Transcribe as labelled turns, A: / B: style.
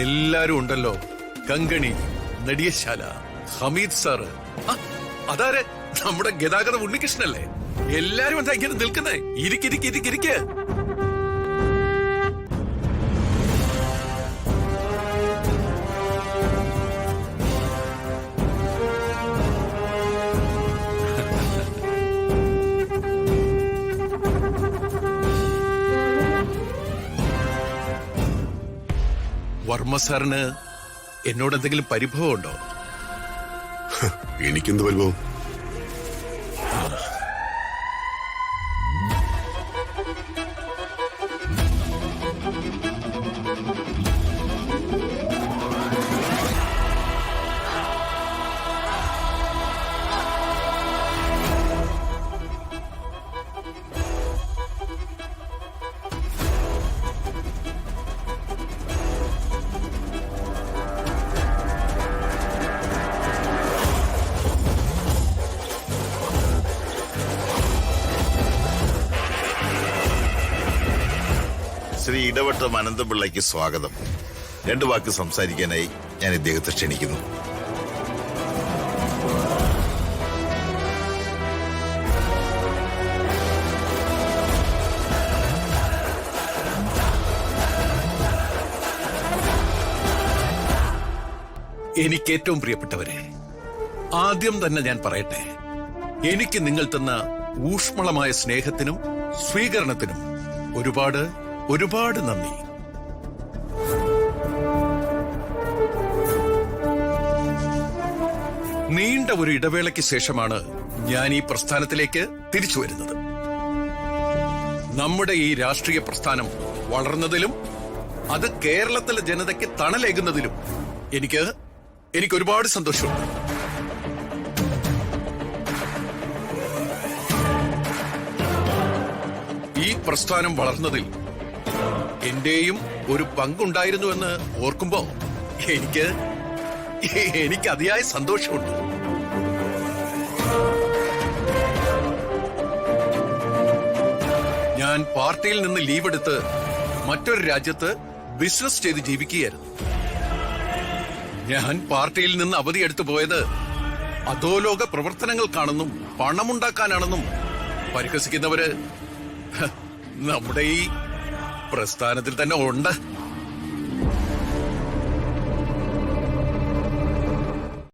A: എല്ലാരും ഉണ്ടല്ലോ. കങ്കണി, നെടിയശാല, ഹമീദ് സാറ്, അതാരെ നമ്മുടെ ഗതാഗത ഉണ്ണികൃഷ്ണല്ലേ. എല്ലാരും എന്താ ഇങ്ങനെ നിൽക്കുന്നേ? ഇരിക്കിരിക്കിരിക്കിരിക്ക്. വർമ്മ സാറിന് എന്നോട് എന്തെങ്കിലും പരിഭവം ഉണ്ടോ?
B: എനിക്കെന്ത് പരിഭവം?
C: ശ്രീ ഇടവട്ടം അനന്തപിള്ളയ്ക്ക് സ്വാഗതം. 2 വാക്ക് സംസാരിക്കാനായി ഞാൻ ഇദ്ദേഹത്തെ ക്ഷണിക്കുന്നു.
A: എനിക്ക് ഏറ്റവും പ്രിയപ്പെട്ടവരെ, ആദ്യം തന്നെ ഞാൻ പറയട്ടെ, എനിക്ക് നിങ്ങൾ തന്ന ഊഷ്മളമായ സ്നേഹത്തിനും സ്വീകരണത്തിനും ഒരുപാട് ഒരുപാട് നന്ദി. നീണ്ട ഒരു ഇടവേളയ്ക്ക് ശേഷമാണ് ഞാൻ ഈ പ്രസ്ഥാനത്തിലേക്ക് തിരിച്ചു വരുന്നത്. നമ്മുടെ ഈ രാഷ്ട്രീയ പ്രസ്ഥാനം വളർന്നതിലും അത് കേരളത്തിലെ ജനതയ്ക്ക് തണലേകുന്നതിലും എനിക്ക് ഒരുപാട് സന്തോഷമുണ്ട്. ഈ പ്രസ്ഥാനം വളർന്നതിൽ എന്റെയും ഒരു പങ്കുണ്ടായിരുന്നുവെന്ന് ഓർക്കുമ്പോ എനിക്ക് അതിയായ സന്തോഷമുണ്ട്. ഞാൻ പാർട്ടിയിൽ നിന്ന് ലീവ് എടുത്ത് മറ്റൊരു രാജ്യത്ത് ബിസിനസ് ചെയ്ത് ജീവിക്കുകയായിരുന്നു. ഞാൻ പാർട്ടിയിൽ നിന്ന് അവധിയെടുത്തു പോയത് അധോലോക പ്രവർത്തനങ്ങൾക്കാണെന്നും പണമുണ്ടാക്കാനാണെന്നും പരിഹസിക്കുന്നവര് നമ്മുടെ ഈ പ്രസ്ഥാനത്തിൽ തന്നെ ഉണ്ട്.